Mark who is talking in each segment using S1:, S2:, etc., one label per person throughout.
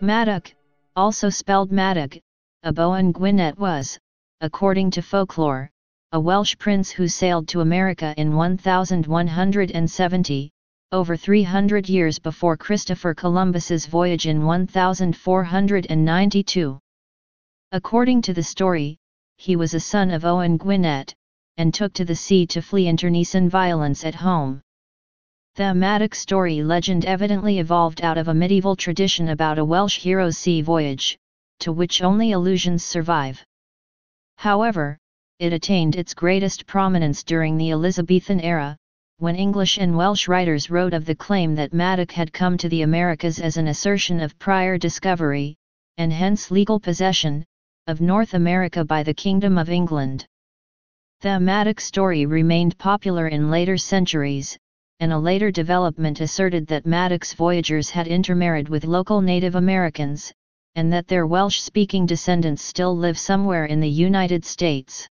S1: Madoc, also spelled Madog, of Owain Gwynedd was, according to folklore, a Welsh prince who sailed to America in 1170, over 300 years before Christopher Columbus's voyage in 1492. According to the story, he was a son of Owain Gwynedd, and took to the sea to flee internecine violence at home. The Madoc story legend evidently evolved out of a medieval tradition about a Welsh hero's sea voyage, to which only allusions survive. However, it attained its greatest prominence during the Elizabethan era, when English and Welsh writers wrote of the claim that Madoc had come to the Americas as an assertion of prior discovery, and hence legal possession, of North America by the Kingdom of England. The Madoc story remained popular in later centuries, and a later development asserted that Madoc's voyagers had intermarried with local Native Americans, and that their Welsh-speaking descendants still live somewhere in the United States.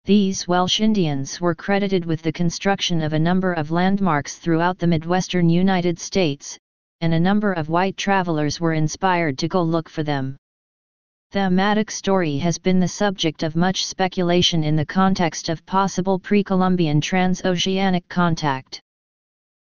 S1: These Welsh Indians were credited with the construction of a number of landmarks throughout the Midwestern United States, and a number of white travelers were inspired to go look for them. The Madoc story has been the subject of much speculation in the context of possible pre-Columbian transoceanic contact.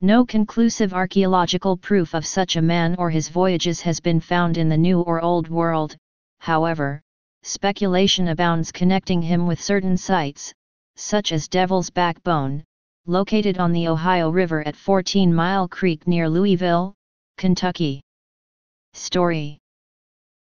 S1: No conclusive archaeological proof of such a man or his voyages has been found in the New or Old World. However, speculation abounds connecting him with certain sites, such as Devil's Backbone, located on the Ohio River at 14 Mile Creek near Louisville, Kentucky. Story: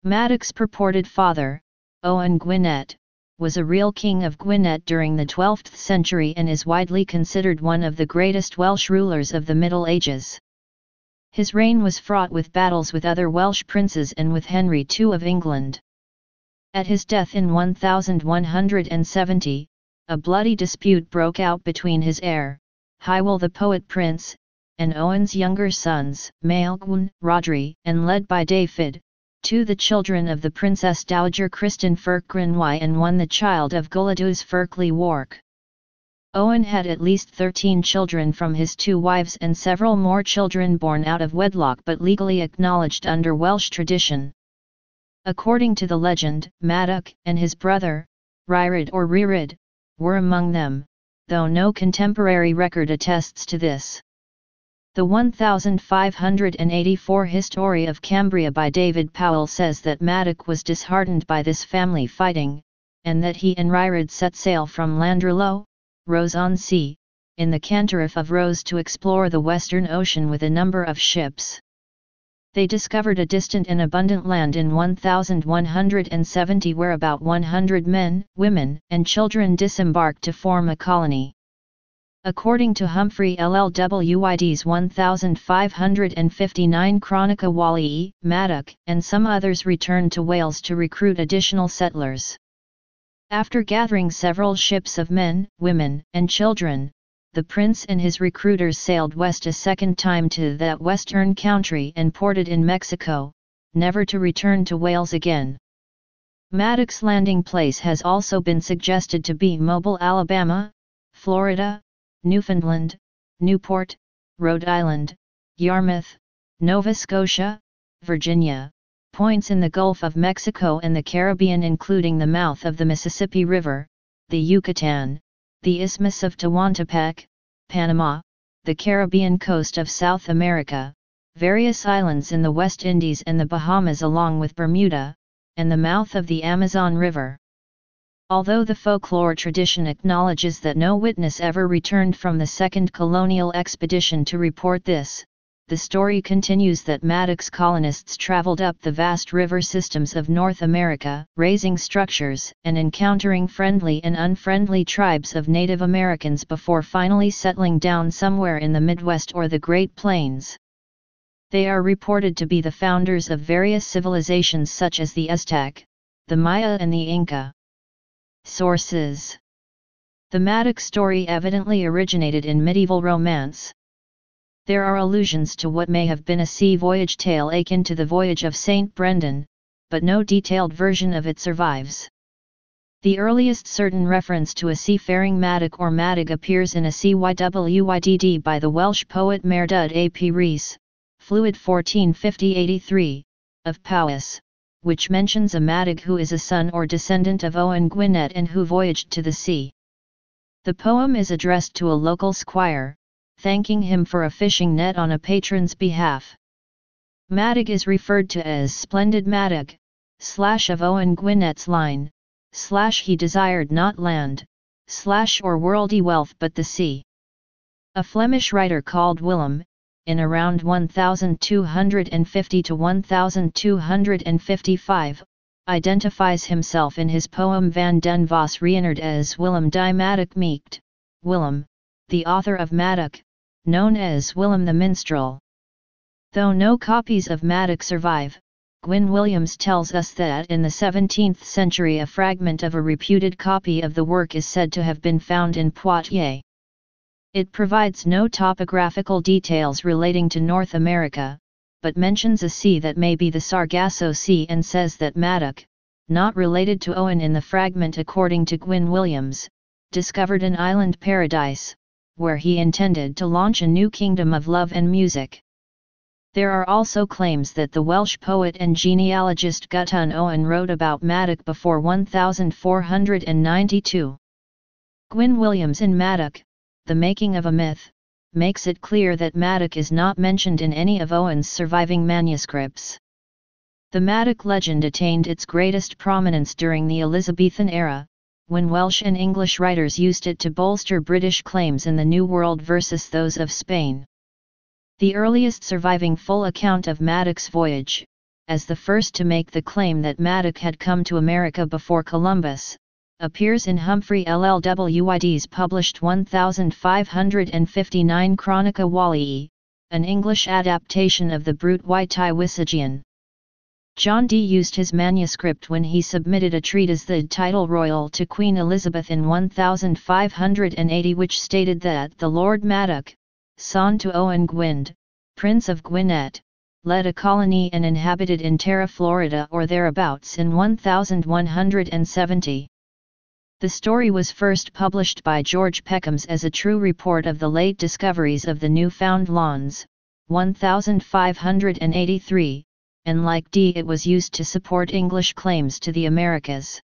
S1: Madoc's purported father, Owain Gwynedd, was a real king of Gwynedd during the 12th century and is widely considered one of the greatest Welsh rulers of the Middle Ages. His reign was fraught with battles with other Welsh princes and with Henry II of England. At his death in 1170, a bloody dispute broke out between his heir, Hywel the Poet Prince, and Owain's younger sons, Maelgwn, Rhodri, and led by Dafydd, two the children of the Princess Dowager Kristen Ferkrynwy and one the child of Gwladw's Ferkly Wark. Owain had at least 13 children from his two wives and several more children born out of wedlock but legally acknowledged under Welsh tradition. According to the legend, Madoc and his brother, Rhyryd or Rhyryd, were among them, though no contemporary record attests to this. The 1584 History of Cambria by David Powell says that Madoc was disheartened by this family fighting, and that he and Rhyryd set sail from Llandralo, Ross-on-Sea, in the Cantorif of Rose to explore the Western Ocean with a number of ships. They discovered a distant and abundant land in 1170 where about 100 men, women, and children disembarked to form a colony. According to Humphrey Llwyd's 1559 Chronica Wali, Madoc and some others returned to Wales to recruit additional settlers. After gathering several ships of men, women, and children, the prince and his recruiters sailed west a second time to that western country and ported in Mexico, never to return to Wales again. Madoc's landing place has also been suggested to be Mobile, Alabama, Florida, Newfoundland, Newport, Rhode Island, Yarmouth, Nova Scotia, Virginia, points in the Gulf of Mexico and the Caribbean including the mouth of the Mississippi River, the Yucatan, the Isthmus of Tehuantepec, Panama, the Caribbean coast of South America, various islands in the West Indies and the Bahamas along with Bermuda, and the mouth of the Amazon River. Although the folklore tradition acknowledges that no witness ever returned from the second colonial expedition to report this, the story continues that Madoc's colonists traveled up the vast river systems of North America, raising structures and encountering friendly and unfriendly tribes of Native Americans before finally settling down somewhere in the Midwest or the Great Plains. They are reported to be the founders of various civilizations such as the Aztec, the Maya and the Inca. Sources: The Madoc story evidently originated in medieval romance. There are allusions to what may have been a sea voyage tale akin to the voyage of St. Brendan, but no detailed version of it survives. The earliest certain reference to a seafaring Madoc or Madog appears in a Cywydd by the Welsh poet Maredudd ap Rhys, Fluid 1450-83, of Powys, which mentions a Madog who is a son or descendant of Owain Gwynedd and who voyaged to the sea. The poem is addressed to a local squire, thanking him for a fishing net on a patron's behalf. Madog is referred to as splendid Madog, / of Owain Gwynedd's line, / he desired not land, / or worldly wealth but the sea. A Flemish writer called Willem, in around 1250 to 1255, identifies himself in his poem Van den Vos Reënerd as Willem die Madog Meekt, Willem, the author of Madog, known as Willem the Minstrel. Though no copies of Madog survive, Gwyn Williams tells us that in the 17th century a fragment of a reputed copy of the work is said to have been found in Poitiers. It provides no topographical details relating to North America, but mentions a sea that may be the Sargasso Sea and says that Madog, not related to Owen in the fragment according to Gwyn Williams, discovered an island paradise, where he intended to launch a new kingdom of love and music. There are also claims that the Welsh poet and genealogist Gutton Owen wrote about Madog before 1492. Gwyn Williams in Madog, The Making of a Myth, makes it clear that Madog is not mentioned in any of Owen's surviving manuscripts. The Madog legend attained its greatest prominence during the Elizabethan era, when Welsh and English writers used it to bolster British claims in the New World versus those of Spain. The earliest surviving full account of Madog's voyage, as the first to make the claim that Madog had come to America before Columbus, appears in Humphrey Llwyd's published 1559 Chronica Wallii, an English adaptation of the Brut Vitae Wysigian. John Dee used his manuscript when he submitted a treatise the Title Royal to Queen Elizabeth in 1580, which stated that the Lord Madog, son to Owain Gwynedd, Prince of Gwynedd, led a colony and inhabited in Terra Florida or thereabouts in 1170. The story was first published by George Peckhams as a true report of the late discoveries of the Newfound Lands, 1583, and like Dee it was used to support English claims to the Americas.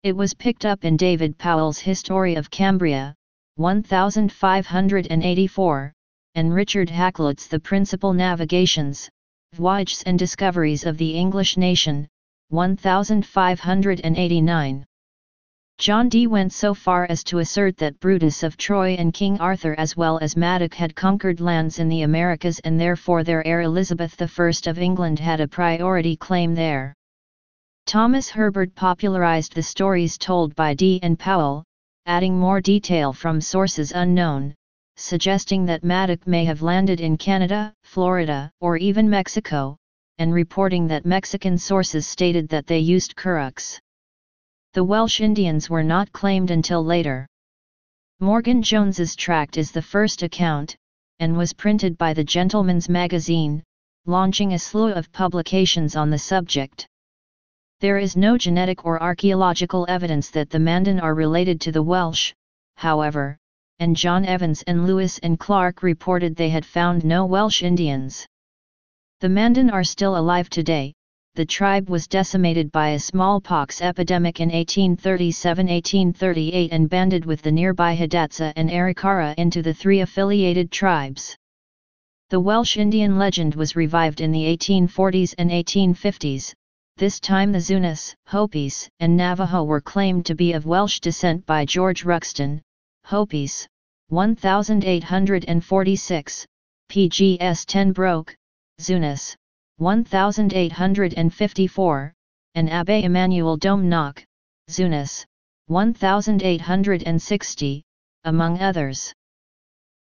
S1: It was picked up in David Powell's History of Cambria, 1584, and Richard Hakluyt's The Principal Navigations, Voyages and Discoveries of the English Nation, 1589. John Dee went so far as to assert that Brutus of Troy and King Arthur as well as Madog had conquered lands in the Americas and therefore their heir Elizabeth I of England had a priority claim there. Thomas Herbert popularized the stories told by Dee and Powell, adding more detail from sources unknown, suggesting that Madog may have landed in Canada, Florida, or even Mexico, and reporting that Mexican sources stated that they used curraghs. The Welsh Indians were not claimed until later. Morgan Jones's tract is the first account, and was printed by the Gentleman's Magazine, launching a slew of publications on the subject. There is no genetic or archaeological evidence that the Mandan are related to the Welsh, however, and John Evans and Lewis and Clark reported they had found no Welsh Indians. The Mandan are still alive today. The tribe was decimated by a smallpox epidemic in 1837-1838 and banded with the nearby Hidatsa and Arikara into the three affiliated tribes. The Welsh Indian legend was revived in the 1840s and 1850s. This time the Zunis, Hopis, and Navajo were claimed to be of Welsh descent by George Ruxton, Hopis, 1846, pgs 10 Broke, Zunis, 1854, and Abbe Emmanuel Domnock, Zunis, 1860, among others.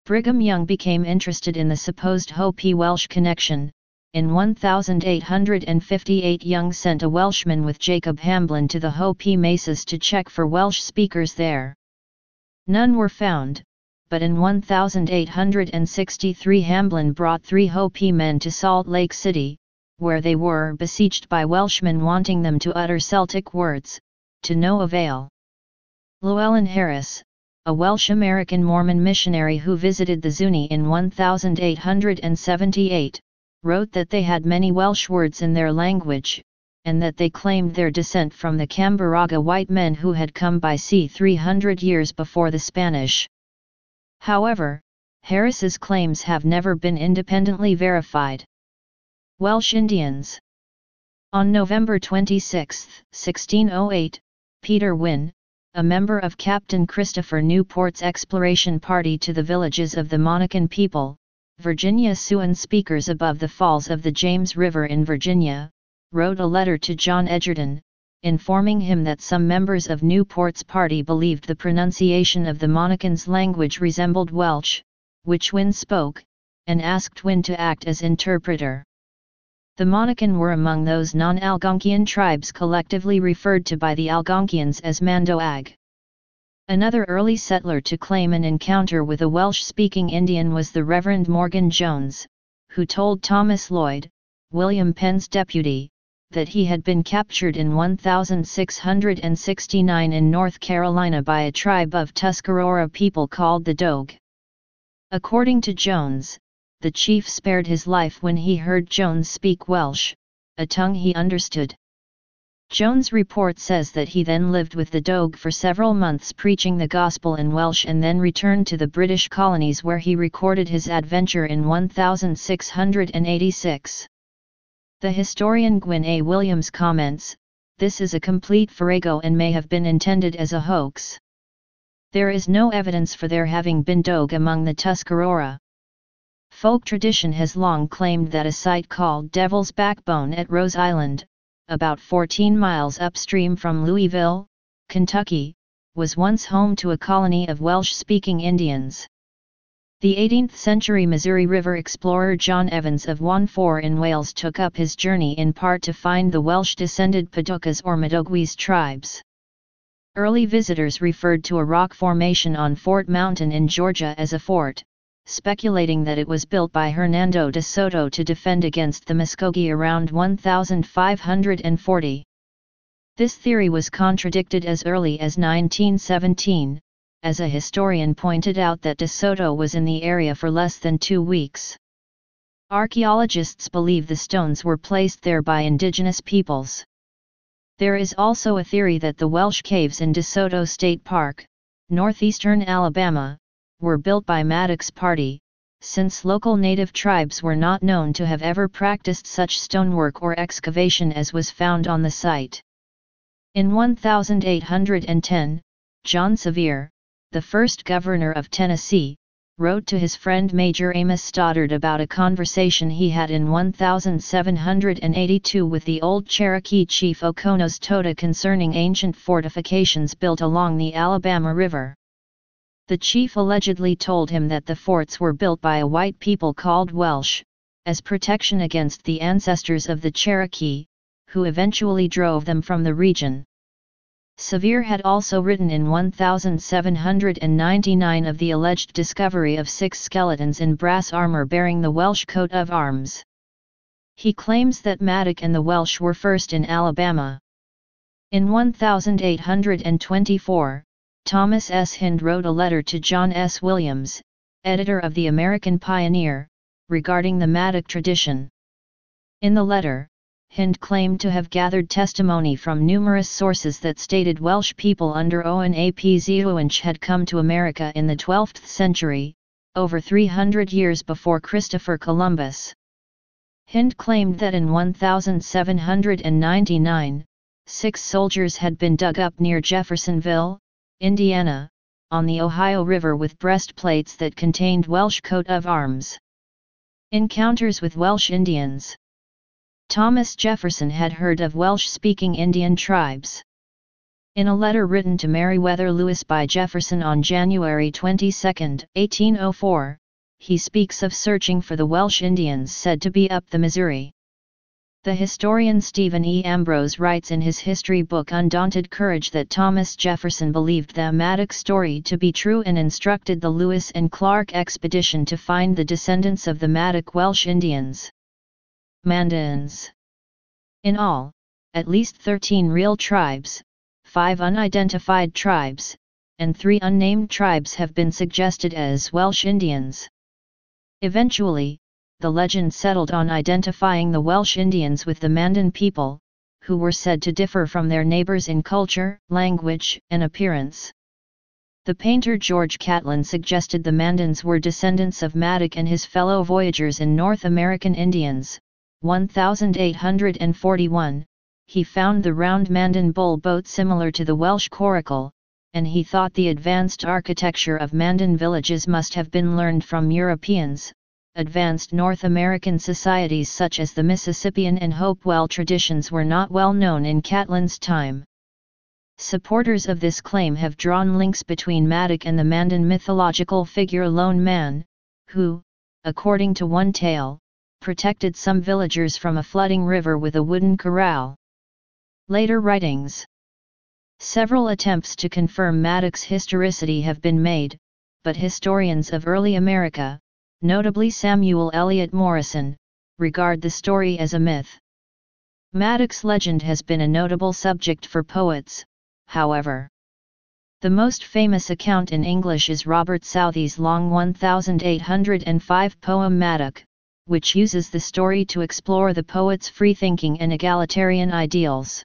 S1: Brigham Young became interested in the supposed Hopi Welsh connection. In 1858 Young sent a Welshman with Jacob Hamblin to the Hopi Mesas to check for Welsh speakers there. None were found, but in 1863 Hamblin brought 3 Hopi men to Salt Lake City, where they were besieged by Welshmen wanting them to utter Celtic words, to no avail. Llewellyn Harris, a Welsh-American Mormon missionary who visited the Zuni in 1878, wrote that they had many Welsh words in their language, and that they claimed their descent from the Cambaraga white men who had come by sea 300 years before the Spanish. However, Harris's claims have never been independently verified. Welsh Indians. On November 26, 1608, Peter Wynne, a member of Captain Christopher Newport's exploration party to the villages of the Monacan people, Virginia Siouan speakers above the falls of the James River in Virginia, wrote a letter to John Egerton, informing him that some members of Newport's party believed the pronunciation of the Monacans' language resembled Welsh, which Wynne spoke, and asked Wynne to act as interpreter. The Monacan were among those non-Algonquian tribes collectively referred to by the Algonquians as Madog. Another early settler to claim an encounter with a Welsh-speaking Indian was the Reverend Morgan Jones, who told Thomas Lloyd, William Penn's deputy, that he had been captured in 1669 in North Carolina by a tribe of Tuscarora people called the Dog. According to Jones, the chief spared his life when he heard Jones speak Welsh, a tongue he understood. Jones' report says that he then lived with the Dog for several months preaching the gospel in Welsh and then returned to the British colonies where he recorded his adventure in 1686. The historian Gwyn A. Williams comments, "This is a complete farrago and may have been intended as a hoax. There is no evidence for there having been Dog among the Tuscarora." Folk tradition has long claimed that a site called Devil's Backbone at Rose Island, about 14 miles upstream from Louisville, Kentucky, was once home to a colony of Welsh-speaking Indians. The 18th-century Missouri River explorer John Evans of Whanfor in Wales took up his journey in part to find the Welsh-descended Paducas or Madogwese tribes. Early visitors referred to a rock formation on Fort Mountain in Georgia as a fort, speculating that it was built by Hernando de Soto to defend against the Muskogee around 1540. This theory was contradicted as early as 1917, as a historian pointed out that de Soto was in the area for less than 2 weeks. Archaeologists believe the stones were placed there by indigenous peoples. There is also a theory that the Welsh caves in De Soto State Park, northeastern Alabama, were built by Madoc's party, since local native tribes were not known to have ever practiced such stonework or excavation as was found on the site. In 1810, John Sevier, the first governor of Tennessee, wrote to his friend Major Amos Stoddard about a conversation he had in 1782 with the old Cherokee chief Okonos Tota concerning ancient fortifications built along the Alabama River. The chief allegedly told him that the forts were built by a white people called Welsh, as protection against the ancestors of the Cherokee, who eventually drove them from the region. Sevier had also written in 1799 of the alleged discovery of 6 skeletons in brass armor bearing the Welsh coat of arms. He claims that Madoc and the Welsh were first in Alabama. In 1824, Thomas S. Hind wrote a letter to John S. Williams, editor of the American Pioneer, regarding the Madoc tradition. In the letter, Hind claimed to have gathered testimony from numerous sources that stated Welsh people under Owain ap Gwynedd had come to America in the 12th century, over 300 years before Christopher Columbus. Hind claimed that in 1799, 6 soldiers had been dug up near Jeffersonville, Indiana, on the Ohio River with breastplates that contained Welsh coat of arms. Encounters with Welsh Indians. Thomas Jefferson had heard of Welsh-speaking Indian tribes. In a letter written to Meriwether Lewis by Jefferson on January 22, 1804, he speaks of searching for the Welsh Indians said to be up the Missouri. The historian Stephen E. Ambrose writes in his history book Undaunted Courage that Thomas Jefferson believed the Madoc story to be true and instructed the Lewis and Clark expedition to find the descendants of the Madoc Welsh Indians. Mandans. In all, at least 13 real tribes, 5 unidentified tribes, and 3 unnamed tribes have been suggested as Welsh Indians. Eventually, the legend settled on identifying the Welsh Indians with the Mandan people, who were said to differ from their neighbours in culture, language, and appearance. The painter George Catlin suggested the Mandans were descendants of Madoc and his fellow voyagers in North American Indians. 1841, he found the round Mandan bull boat similar to the Welsh coracle, and he thought the advanced architecture of Mandan villages must have been learned from Europeans. Advanced North American societies such as the Mississippian and Hopewell traditions were not well known in Catlin's time. Supporters of this claim have drawn links between Madoc and the Mandan mythological figure Lone Man, who, according to one tale, protected some villagers from a flooding river with a wooden corral. Later writings. Several attempts to confirm Madoc's historicity have been made, but historians of early America, notably Samuel Eliot Morison, regard the story as a myth. Madoc's legend has been a notable subject for poets, however. The most famous account in English is Robert Southey's long 1805 poem Madoc, which uses the story to explore the poet's free-thinking and egalitarian ideals.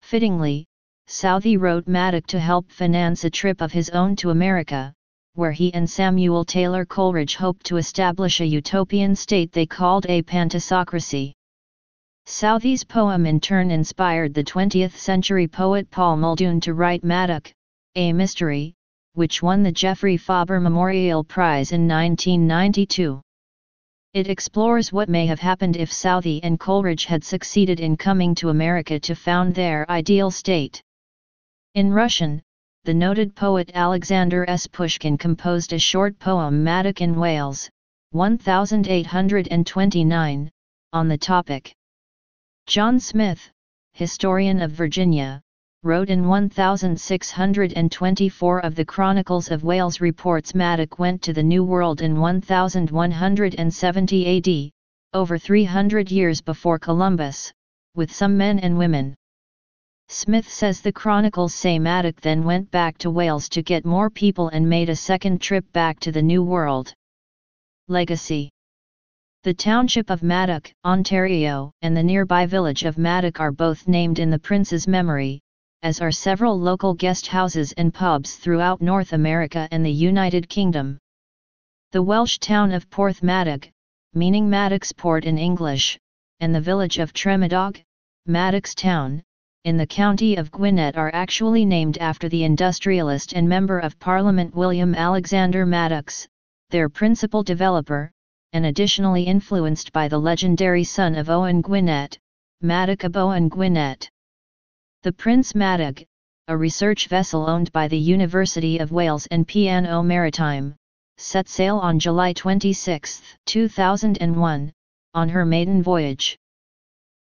S1: Fittingly, Southey wrote Madoc to help finance a trip of his own to America, where he and Samuel Taylor Coleridge hoped to establish a utopian state they called a pantisocracy. Southey's poem in turn inspired the 20th-century poet Paul Muldoon to write Madoc, a Mystery, which won the Geoffrey Faber Memorial Prize in 1992. It explores what may have happened if Southey and Coleridge had succeeded in coming to America to found their ideal state. In Russian, the noted poet Alexander S. Pushkin composed a short poem Madoc in Wales, 1829, on the topic. John Smith, historian of Virginia, wrote in 1624 of the Chronicles of Wales reports Madoc went to the New World in 1170 AD, over 300 years before Columbus, with some men and women. Smith says the Chronicles say Madoc then went back to Wales to get more people and made a second trip back to the New World. Legacy. The township of Madoc, Ontario, and the nearby village of Madoc are both named in the prince's memory, as are several local guest houses and pubs throughout North America and the United Kingdom. The Welsh town of Porth Madog, meaning Madoc's Port in English, and the village of Tremadog, Madoc's Town, in the county of Gwynedd are actually named after the industrialist and Member of Parliament William Alexander Maddox, their principal developer, and additionally influenced by the legendary son of Owain Gwynedd, Madoc of Owain Gwynedd. The Prince Madog, a research vessel owned by the University of Wales and P&O Maritime, set sail on July 26, 2001, on her maiden voyage.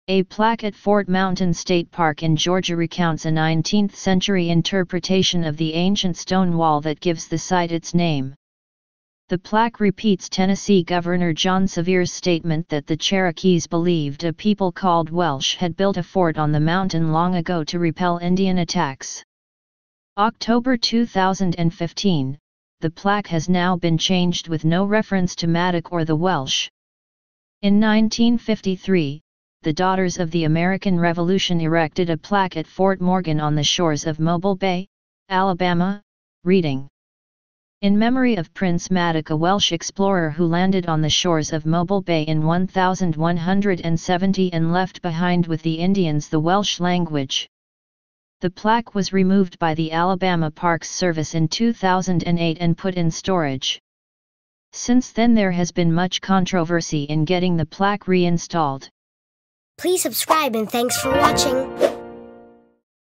S1: A plaque at Fort Mountain State Park in Georgia recounts a 19th-century interpretation of the ancient stone wall that gives the site its name. The plaque repeats Tennessee Governor John Severe's statement that the Cherokees believed a people called Welsh had built a fort on the mountain long ago to repel Indian attacks. October 2015, the plaque has now been changed with no reference to Madoc or the Welsh. In 1953, the Daughters of the American Revolution erected a plaque at Fort Morgan on the shores of Mobile Bay, Alabama, reading, "In memory of Prince Madoc, a Welsh explorer who landed on the shores of Mobile Bay in 1170 and left behind with the Indians the Welsh language." The plaque was removed by the Alabama Parks Service in 2008 and put in storage. Since then there has been much controversy in getting the plaque reinstalled.
S2: Please subscribe and thanks for watching.